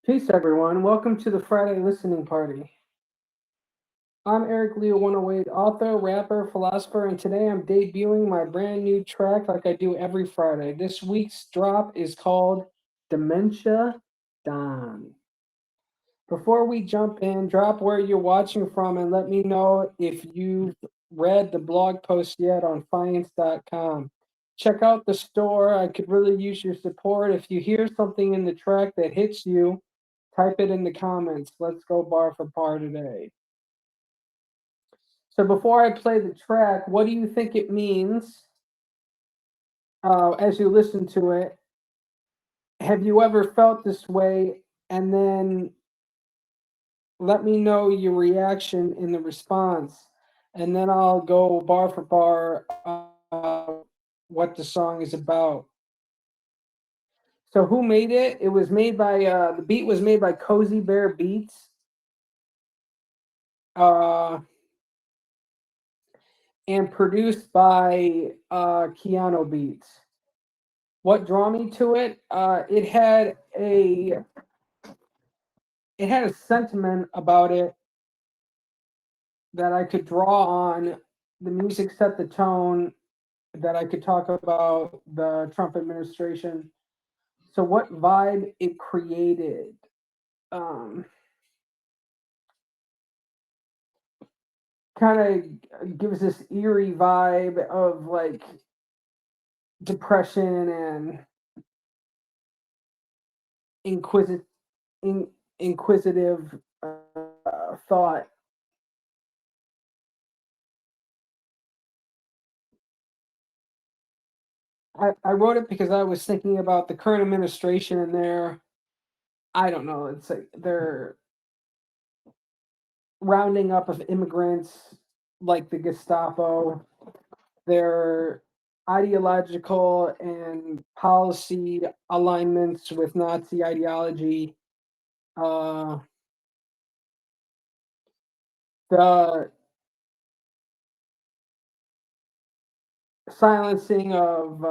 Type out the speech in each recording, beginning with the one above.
Peace, everyone. Welcome to the Friday listening party. I'm Eric Leo 108, author, rapper, philosopher, and today I'm debuting my brand new track like I do every Friday. This week's drop is called Dementia Dawn. Before we jump in, drop where you're watching from and let me know if you've read the blog post yet on Fiance.com. Check out the store. I could really use your support. If you hear something in the track that hits you, type it in the comments. Let's go bar for bar today. So before I play the track, what do you think it means as you listen to it? Have you ever felt this way? And then let me know your reaction in the response. And then I'll go bar for bar what the song is about. So who made it? It was made by the beat was made by Cozy Bear Beats. And produced by Keanu Beats. What drew me to it? It had a sentiment about it that I could draw on. The music set the tone that I could talk about the Trump administration. So what vibe it created? Um, kind of gives this eerie vibe of like depression and inquisit inquisitive thought. I wrote it because I was thinking about the current administration and their, I don't know, it's like they're rounding up of immigrants like the Gestapo. Their ideological and policy alignments with Nazi ideology. Uh, the silencing of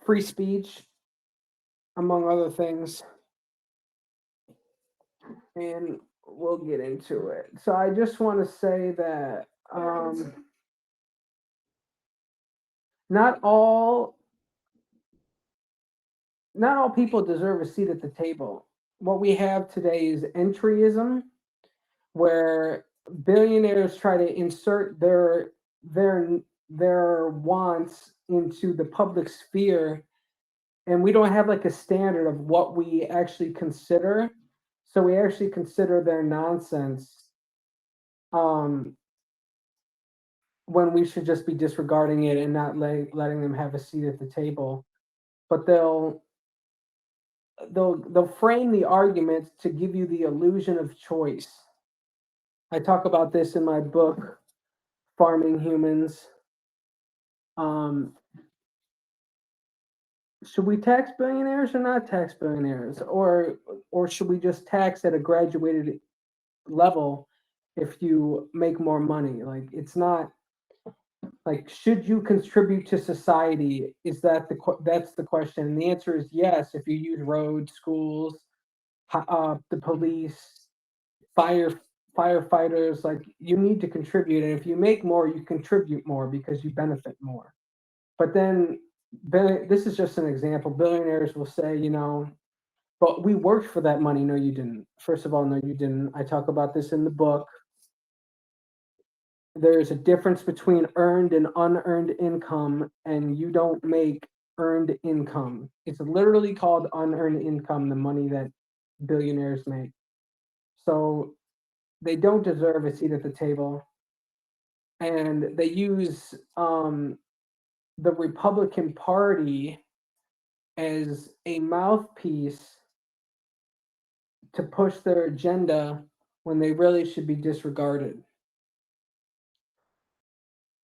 free speech, among other things. And we'll get into it. So I just want to say that not all not all people deserve a seat at the table. What we have today is entryism, where billionaires try to insert their wants into the public sphere, and we don't have like a standard of what we actually consider. So we actually consider their nonsense um, when we should just be disregarding it and not letting them have a seat at the table. But they'll frame the argument to give you the illusion of choice. I talk about this in my book, Farming Humans. Um, should we tax billionaires or not tax billionaires, or should we just tax at a graduated level if you make more money? Like it's not like should you contribute to society? Is that that's the question? And the answer is yes. If you use roads, schools, the police, fire firefighters, like you need to contribute, and if you make more you contribute more because you benefit more. But then this is just an example. Billionaires will say, but we worked for that money. No, you didn't. First of all, no, you didn't. I talk about this in the book. There's a difference between earned and unearned income, and you don't make earned income. It's literally called unearned income, the money that billionaires make. So they don't deserve a seat at the table. And they use the Republican Party as a mouthpiece to push their agenda when they really should be disregarded.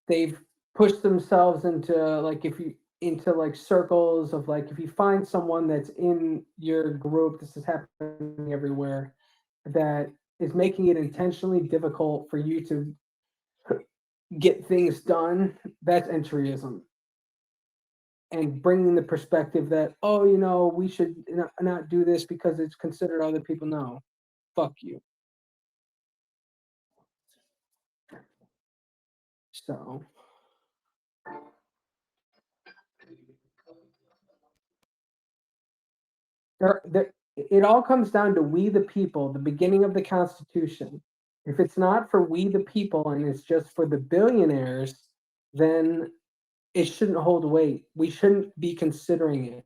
They've pushed themselves into like circles of like if you find someone that's in your group, this is happening everywhere, that is making it intentionally difficult for you to get things done, that's entryism. and bringing the perspective that, oh, you know, we should not do this because it's considered other people. No, fuck you. So it all comes down to we the people, the beginning of the Constitution. If it's not for we the people and it's just for the billionaires, then it shouldn't hold weight. We shouldn't be considering it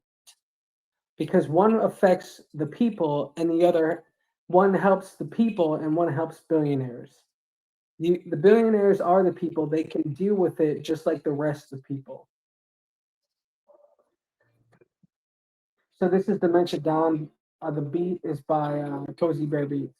because one affects the people and the other one helps the people and one helps billionaires. The billionaires are the people, they can deal with it just like the rest of the people. So this is Dementia Dawn. The beat is by Cozy Bear Beats.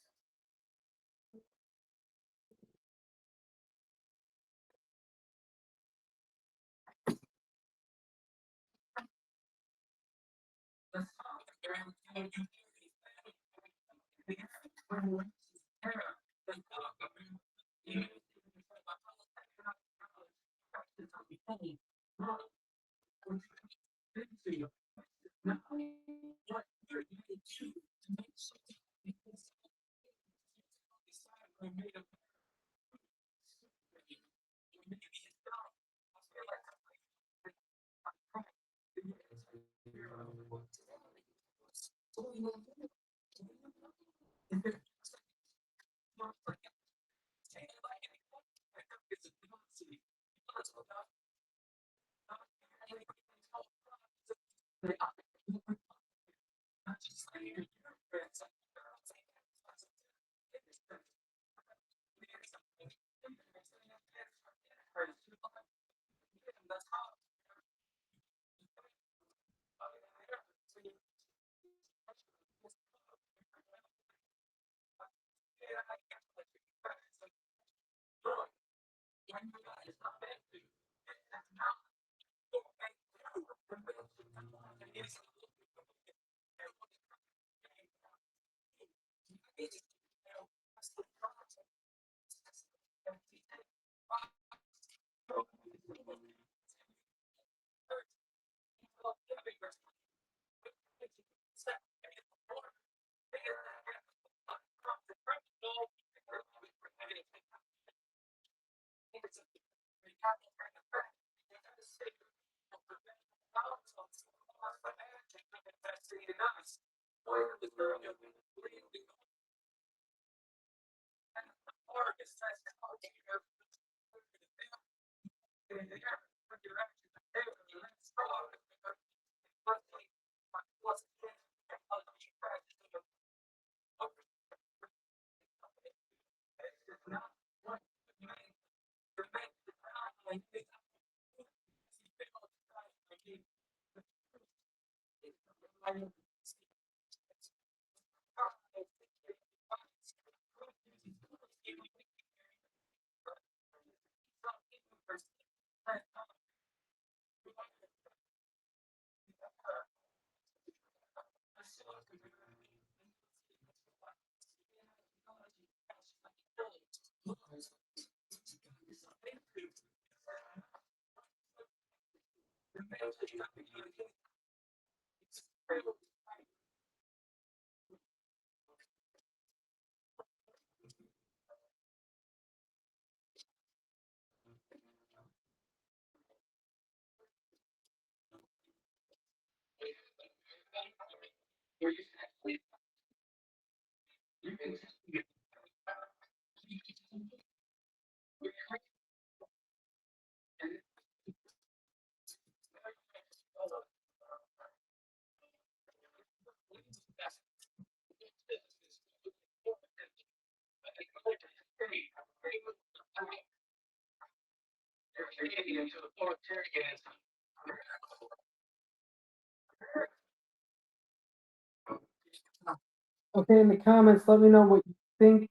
Okay, in the comments, let me know what you think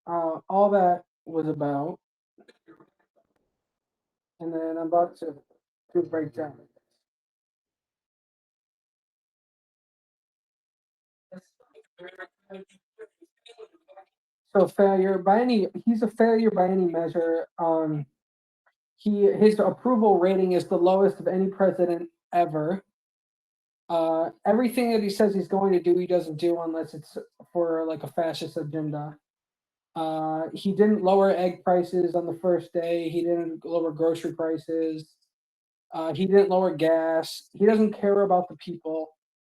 all that was about, and then I'm about to do a breakdown. So he's a failure by any measure. His approval rating is the lowest of any president ever. Everything that he says he's going to do, he doesn't do unless it's for like a fascist agenda. He didn't lower egg prices on the first day. He didn't lower grocery prices. He didn't lower gas. He doesn't care about the people.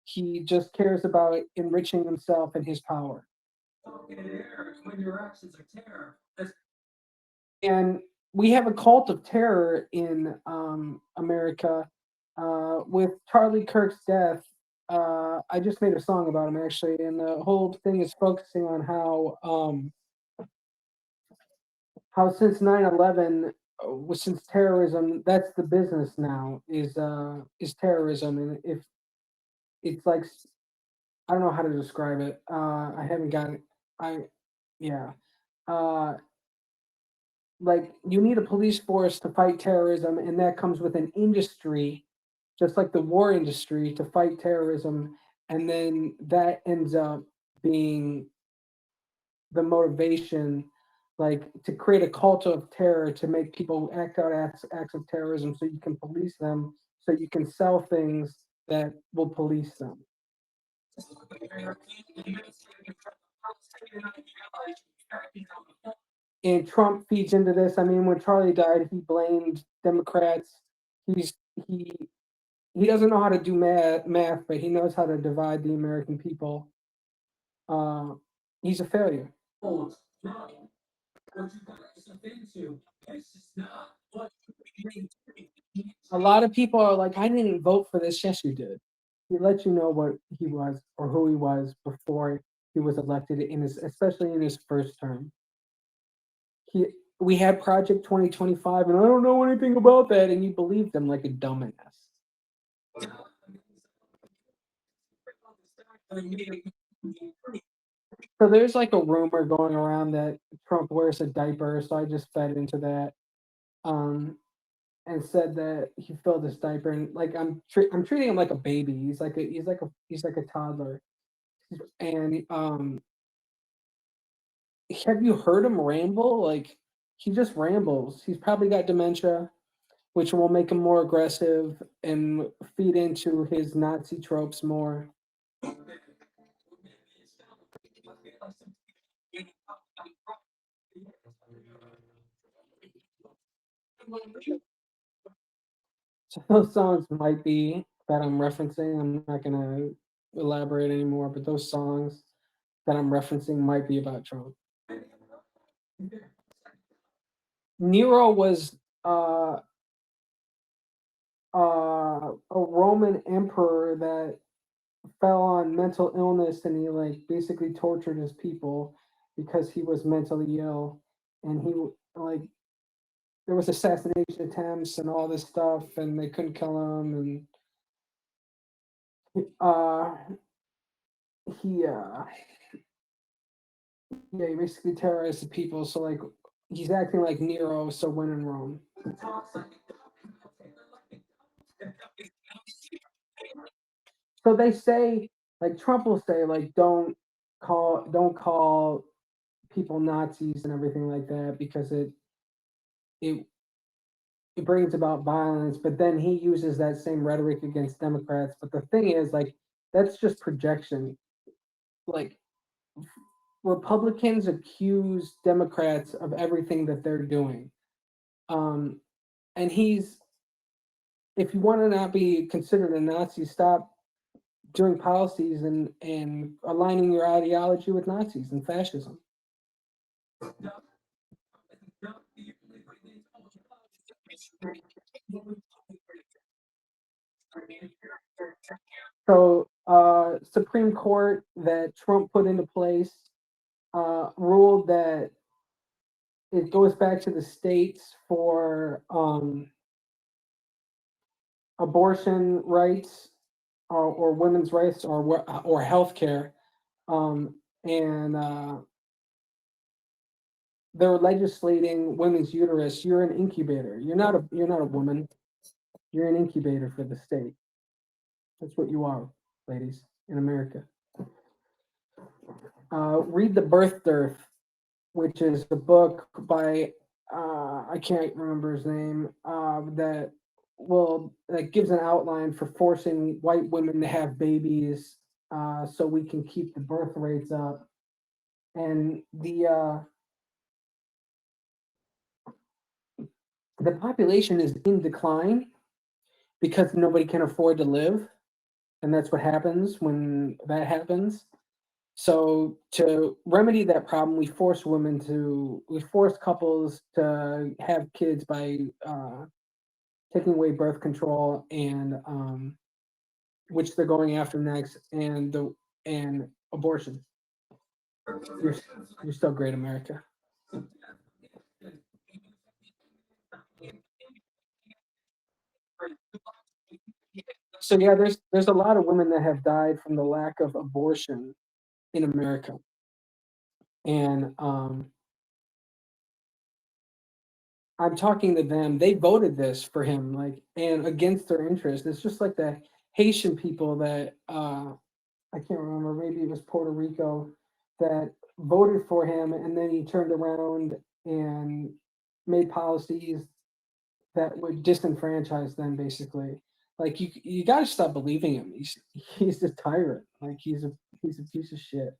He just cares about enriching himself and his power. And we have a cult of terror in America. With Charlie Kirk's death, I just made a song about him actually, and the whole thing is focusing on how since 9/11, since terrorism, that's the business now is terrorism, and if it's like I don't know how to describe it. I haven't got it. I yeah. Uh, like you need a police force to fight terrorism, and that comes with an industry, just like the war industry, to fight terrorism, and then that ends up being the motivation, like to create a cult of terror to make people act out acts of terrorism, so you can police them, so you can sell things that will police them. And Trump feeds into this. I mean, when Charlie died, he blamed Democrats. He's he he doesn't know how to do math, but he knows how to divide the American people. Uh, he's a failure. A lot of people are like, I didn't vote for this. Yes, you did. He let you know what he was or who he was before he was elected in his, especially in his first term. He We had Project 2025, and I don't know anything about that, and you believed him like a dumbass. So there's like a rumor going around that Trump wears a diaper, so I just fed into that. Um, and said that he filled his diaper, and like I'm treating him like a baby. He's like a toddler. And have you heard him ramble? Like he just rambles. He's probably got dementia, which will make him more aggressive and feed into his Nazi tropes more. So those songs might be that I'm referencing. I'm not gonna elaborate anymore, but those songs that I'm referencing might be about Trump. Nero was uh, a Roman emperor that fell on mental illness, and he like basically tortured his people because he was mentally ill, and like there was assassination attempts and all this stuff, and they couldn't kill him, and uh he yeah, he basically terrorized the people. So like he's acting like Nero, so when in Rome. So they say, like Trump will say, like don't call people Nazis and everything like that because it it brings about violence, but then he uses that same rhetoric against Democrats. But the thing is, like, that's just projection. Like, Republicans accuse Democrats of everything that they're doing. Um, and if you want to not be considered a Nazi, stop doing policies and aligning your ideology with Nazis and fascism. So, Supreme Court that Trump put into place ruled that it goes back to the states for abortion rights or women's rights or health care. And they're legislating women's uterus. You're an incubator. You're not a woman. You're an incubator for the state. That's what you are, ladies, in America. Read The Birth Dearth, which is a book by I can't remember his name, that well, that gives an outline for forcing white women to have babies, so we can keep the birth rates up. And the population is in decline because nobody can afford to live, and that's what happens when that happens. So to remedy that problem, we force couples to have kids by taking away birth control and which they're going after next, and abortion. You're you're still great, America. So yeah, there's a lot of women that have died from the lack of abortion in America, and I'm talking to them. They voted this for him, like, and against their interest. It's just like the Haitian people that I can't remember. Maybe it was Puerto Rico that voted for him, and then he turned around and made policies that would disenfranchise them. Basically, like you got to stop believing him. He's a tyrant. Like he's a piece of shit.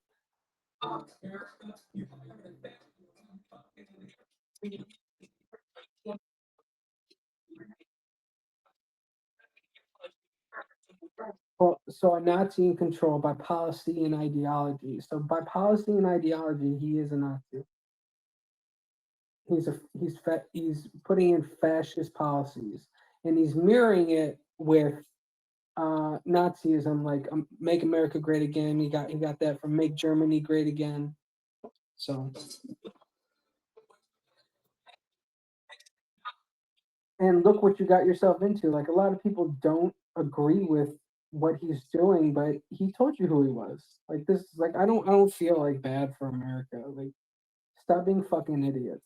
Well, so a Nazi in control by policy and ideology. So by policy and ideology, he is a Nazi. He's putting in fascist policies, and he's mirroring it with Nazism, like "Make America Great Again." He got that from "Make Germany Great Again." So, and look what you got yourself into. Like a lot of people don't agree with what he's doing, but he told you who he was. Like this, like I don't feel like bad for America. Like stop being fucking idiots.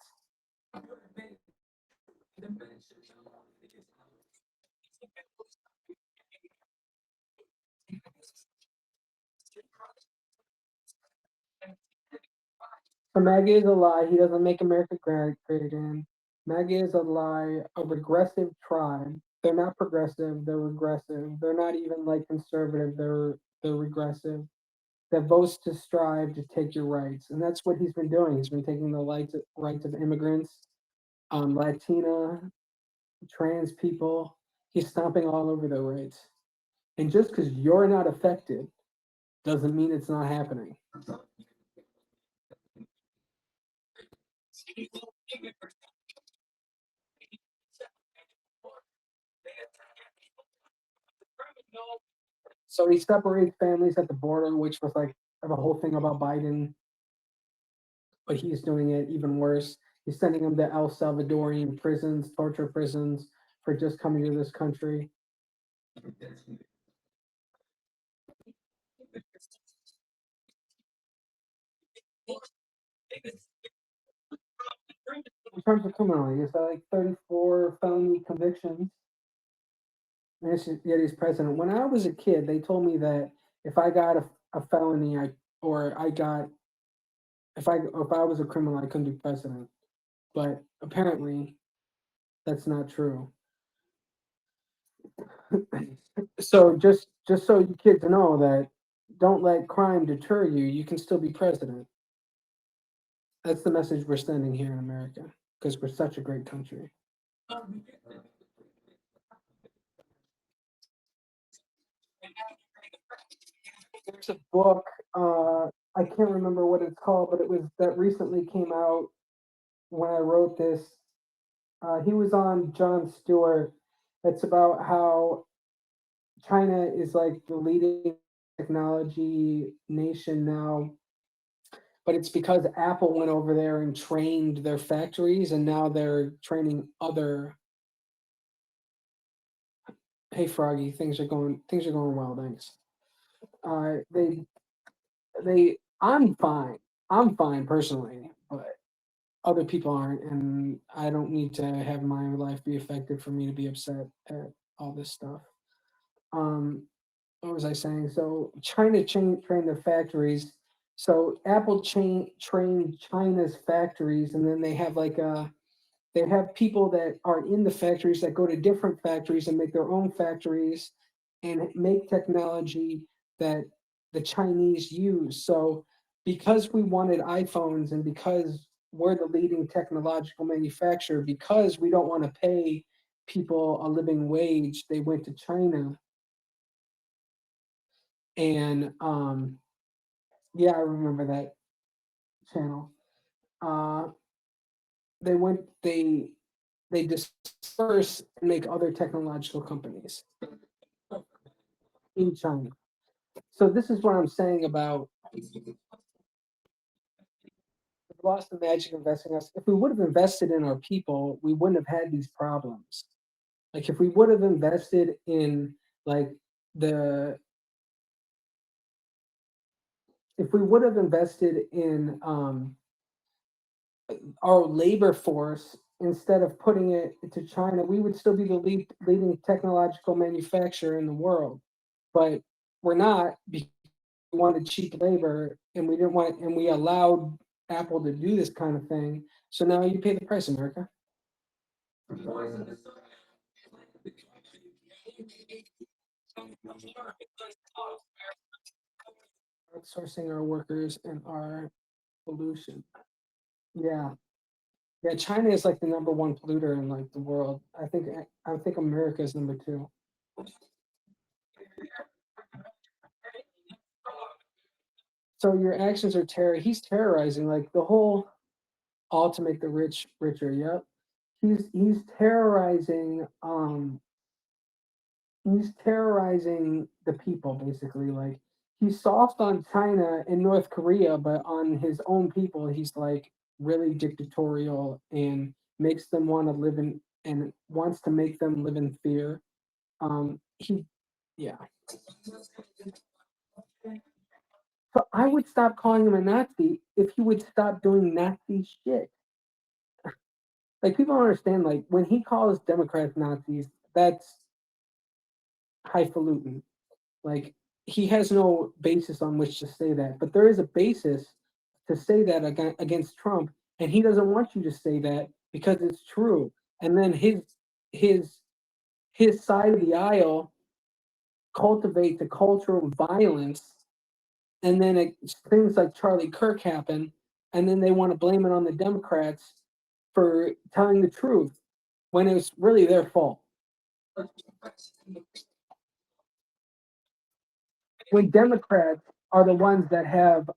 So MAGA is a lie. He doesn't make America great again. MAGA is a lie. A regressive tribe. They're not progressive. They're regressive. They're not even like conservative. They're regressive. That votes to strive to take your rights, and that's what he's been doing. He's been taking the rights of immigrants, Latina, trans people. He's stomping all over their rights. And just because you're not affected doesn't mean it's not happening. So he separates families at the border, which was like the whole thing about Biden, but he's doing it even worse. He's sending them to El Salvadorian prisons, torture prisons, for just coming to this country. In terms of criminal, he's got like 34 felony convictions. And yet he's president. When I was a kid, they told me that if I got a felony, or I got if I was a criminal, I couldn't be president. But apparently, that's not true. So just so you kids know that don't let crime deter you. You can still be president. That's the message we're sending here in America because we're such a great country. There's a book. I can't remember what it's called, but it was that recently came out when I wrote this. He was on Jon Stewart. It's about how China is like the leading technology nation now, but it's because Apple went over there and trained their factories, and now they're training other. Hey, Froggy, things are going well, thanks. They I'm fine. I'm fine personally, but other people aren't, and I don't need to have my life be affected for me to be upset at all this stuff. Um, what was I saying? So China trained their factories. So Apple trained China's factories, and then they have like They have people that are in the factories that go to different factories and make their own factories and make technology that the Chinese use. So because we wanted iPhones and because we're the leading technological manufacturer, because we don't want to pay people a living wage, they went to China. And yeah, I remember that channel. Uh, they went they disperse and make other technological companies in China. So this is what I'm saying about we've lost the magic of investing in us. If we would have invested in our people, we wouldn't have had these problems. Like if we would have invested in like the if we would have invested in our labor force instead of putting it to China, we would still be the leading technological manufacturer in the world. But we're not because we wanted cheap labor and we didn't want and we allowed Apple to do this kind of thing. So now you pay the price, America. Outsourcing our workers and our pollution. Yeah. Yeah, China is like the number one polluter in like the world. I think America is number two. So your actions are terror. He's terrorizing like the whole all to make the rich richer. Yep. He's terrorizing he's terrorizing the people basically. Like he's soft on China and North Korea, but on his own people, he's like really dictatorial and makes them want to live in and wants to make them live in fear. He, yeah. So I would stop calling him a Nazi if he would stop doing Nazi shit. Like people don't understand. Like when he calls Democrats Nazis, that's highfalutin. Like he has no basis on which to say that, but there is a basis to say that against Trump, and he doesn't want you to say that because it's true. And then his his side of the aisle cultivates a culture of violence, and then things like Charlie Kirk happen, and then they want to blame it on the Democrats for telling the truth when it's really their fault. When Democrats are the ones that have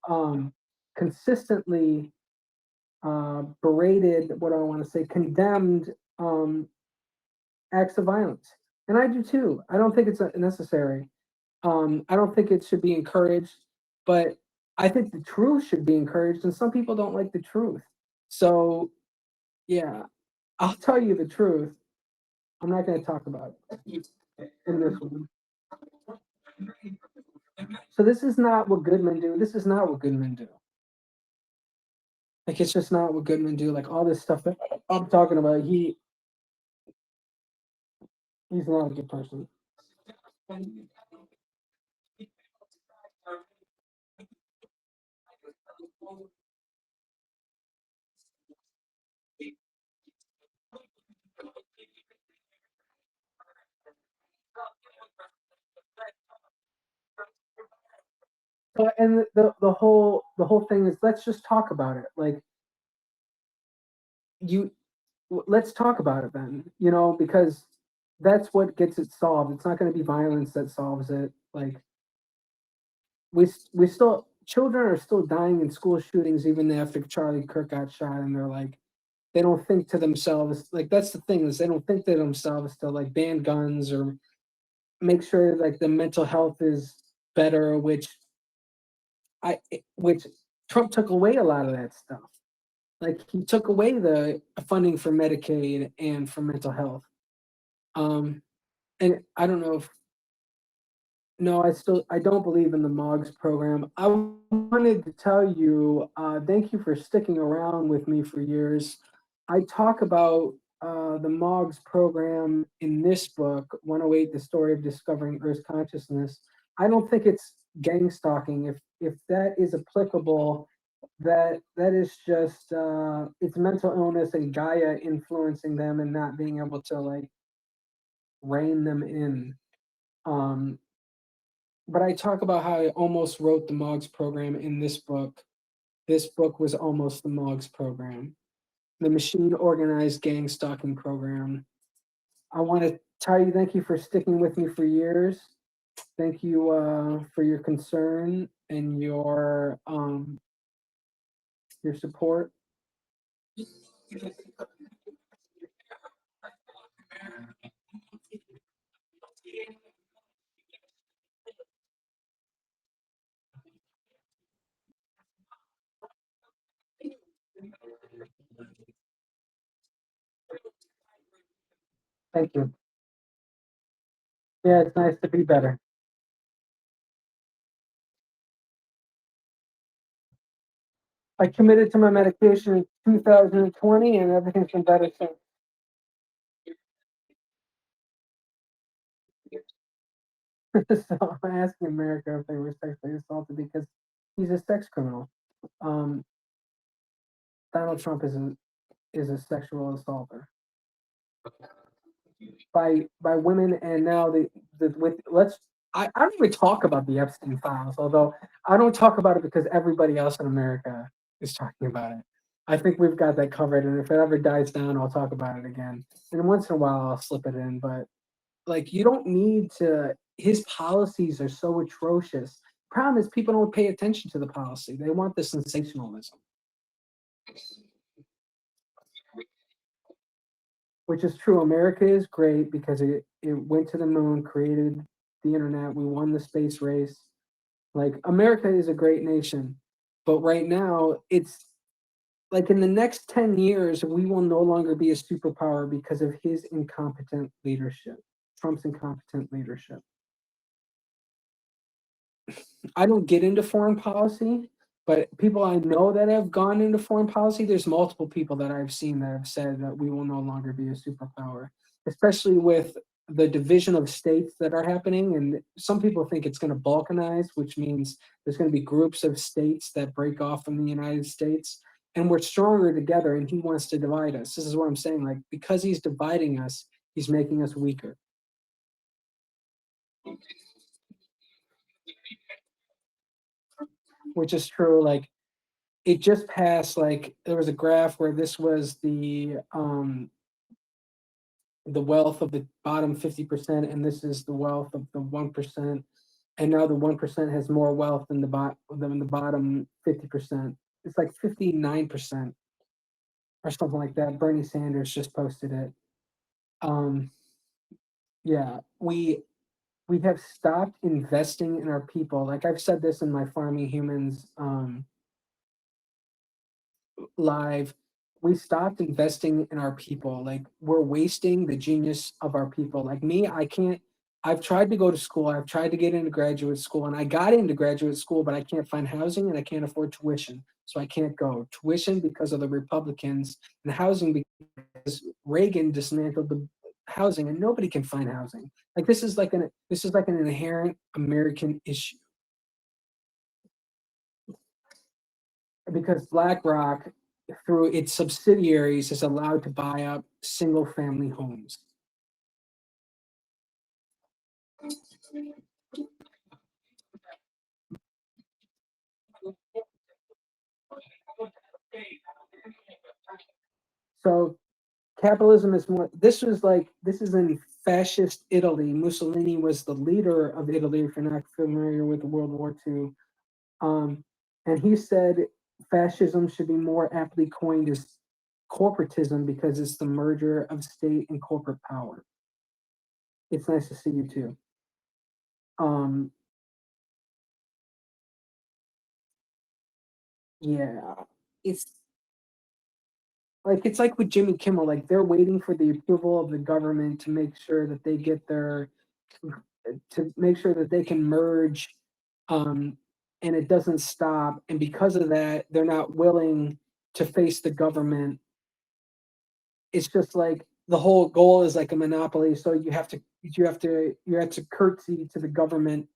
consistently berated, what do I want to say, condemned acts of violence. And I do too. I don't think it's necessary. I don't think it should be encouraged, but I think the truth should be encouraged, and some people don't like the truth. So, yeah, I'll tell you the truth. I'm not going to talk about it in this one. So, this is not what good men do. This is not what good men do. Like, it's just not what good men do. Like, all this stuff that I'm talking about, he's not a good person. So, and the whole thing is let's just talk about it. Like you, let's talk about it then. Because that's what gets it solved. It's not going to be violence that solves it. Like we still children are still dying in school shootings even after Charlie Kirk got shot, and they're like they don't think to themselves. Like that's the thing is they don't think to themselves to like ban guns or make sure like the mental health is better, which Trump took away a lot of that stuff. Like he took away the funding for Medicaid and for mental health. Um, and I don't know if no, I don't believe in the MOGS program. I wanted to tell you, thank you for sticking around with me for years. I talk about the MOGS program in this book, 108: The Story of Discovering Earth's Consciousness. I don't think it's gang stalking. If that is applicable, that is just it's mental illness and Gaia influencing them and not being able to like rein them in. Um, but I talk about how I almost wrote the Moggs program in this book. This book was almost the Moggs program, the machine organized gang stalking program. I want to tell you thank you for sticking with me for years. Thank you for your concern and your support. Thank you. Yeah, it's nice to be better. I committed to my medication in 2020, and everything's been better since. So I'm asking America if they were sexually assaulted because he's a sex criminal. Um, Donald Trump is a sexual assaulter by women, and now the with let's. I don't even talk about the Epstein files, although I don't talk about it because everybody else in America is talking about it. I think we've got that covered, and if it ever dies down, I'll talk about it again. And once in a while, I'll slip it in, but like you don't need to. His policies are so atrocious. Problem is, people don't pay attention to the policy. They want the sensationalism, which is true. America is great because it went to the moon, created the internet. We won the space race. Like America is a great nation, but right now it's like in the next 10 years, we will no longer be a superpower because of his incompetent leadership, Trump's incompetent leadership. I don't get into foreign policy, but people I know that have gone into foreign policy, there's multiple people that I've seen that have said that we will no longer be a superpower, especially with the division of states that are happening. And some people think it's going to balkanize, which means there's going to be groups of states that break off from the United States. And we're stronger together, and he wants to divide us. This is what I'm saying. Like, because he's dividing us, he's making us weaker, which is true. Like, it just passed, like there was a graph where this was the wealth of the bottom 50%, and this is the wealth of the 1%, and now the 1% has more wealth than the bottom 50%. It's like 59% or something like that. Bernie Sanders just posted it. um yeah, we have stopped investing in our people. Like I've said this in my Farming Humans live. We stopped investing in our people. Like we're wasting the genius of our people. Like me, I can't. I've tried to go to school. I've tried to get into graduate school, and I got into graduate school, but I can't find housing and I can't afford tuition, so I can't go. Tuition because of the Republicans, and housing because Reagan dismantled the housing, and nobody can find housing. Like this is like an inherent American issue because BlackRock, through its subsidiaries, is allowed to buy up single family homes. So capitalism is more. This is in fascist Italy. Mussolini was the leader of Italy. If you're not familiar with World War II, and he said fascism should be more aptly coined as corporatism because it's the merger of state and corporate power. It's nice to see you too. Um, yeah, it's it's like with Jimmy Kimmel. Like they're waiting for the approval of the government to make sure that they get their to make sure that they can merge, um, and it doesn't stop. And because of that, they're not willing to face the government. It's just like the whole goal is like a monopoly, so you have to curtsy to the government,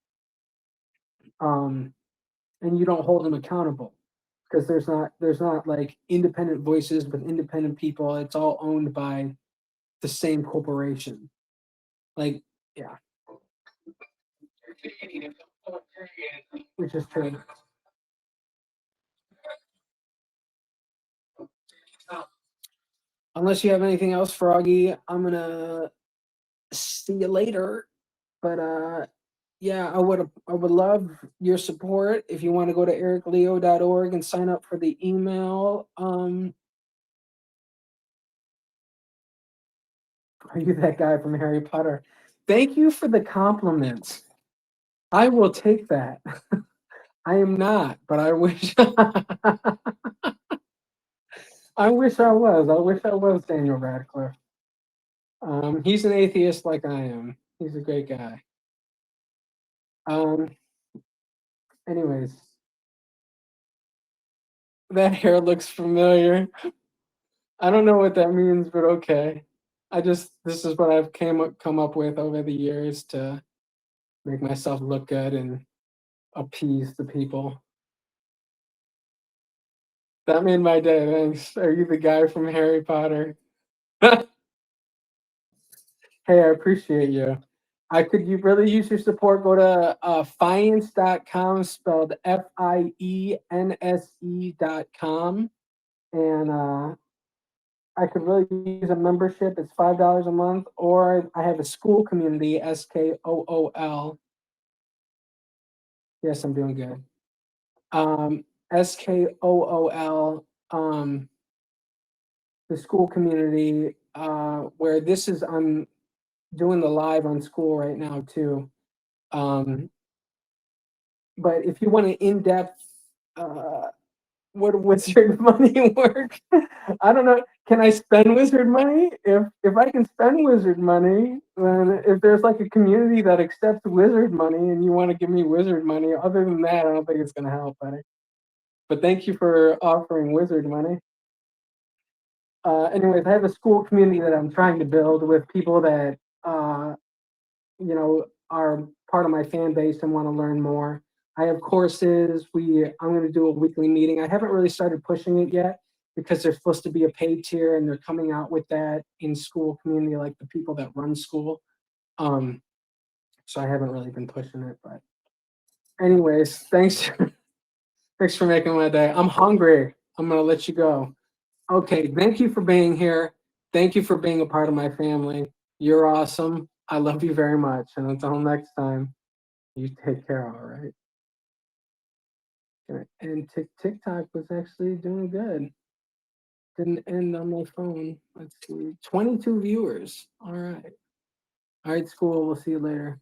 um, and you don't hold them accountable. because there's not like independent voices with independent people. It's all owned by the same corporation. Like, yeah, which is true. Unless you have anything else, Froggy, I'm gonna see you later. But yeah, I would love your support. If you want to go to ericleo.org and sign up for the email. Are you that guy from Harry Potter? Thank you for the compliments. I will take that. I am not, but I wish I wish I was. I wish I was Daniel Radcliffe. He's an atheist like I am. He's a great guy. Um, anyways, that hair looks familiar. I don't know what that means, but okay. This is what I've come up with over the years to make myself look good and appease the people. That made my day. Thanks. Are you the guy from Harry Potter? Hey, I appreciate you. I could you really use your support. Go to fience.com, spelled FIENSE.com. And I could really use a membership. It's $5 a month, or I have a school community, SKOOL. Yes, I'm doing good. SKOOL, the school community, where this is, I'm doing the live on school right now too. But if you want an in-depth, uh, what wizard money work? I don't know. Can I spend wizard money? If I can spend wizard money, then if there's like a community that accepts wizard money and you want to give me wizard money, other than that, I don't think it's gonna help, buddy. But thank you for offering wizard money. Anyways, I have a school community that I'm trying to build with people that are part of my fan base and want to learn more. I have courses. I'm going to do a weekly meeting. I haven't really started pushing it yet because there's supposed to be a paid tier, and they're coming out with that in school community, like the people that run school. So I haven't really been pushing it. But anyways, thanks. Thanks for making my day. I'm hungry. I'm gonna let you go. Okay, thank you for being here. Thank you for being a part of my family. You're awesome. I love you very much. And until next time, you take care, all right? And TikTok was actually doing good. Didn't end on my phone. Let's see. 22 viewers. All right. All right, school. We'll see you later.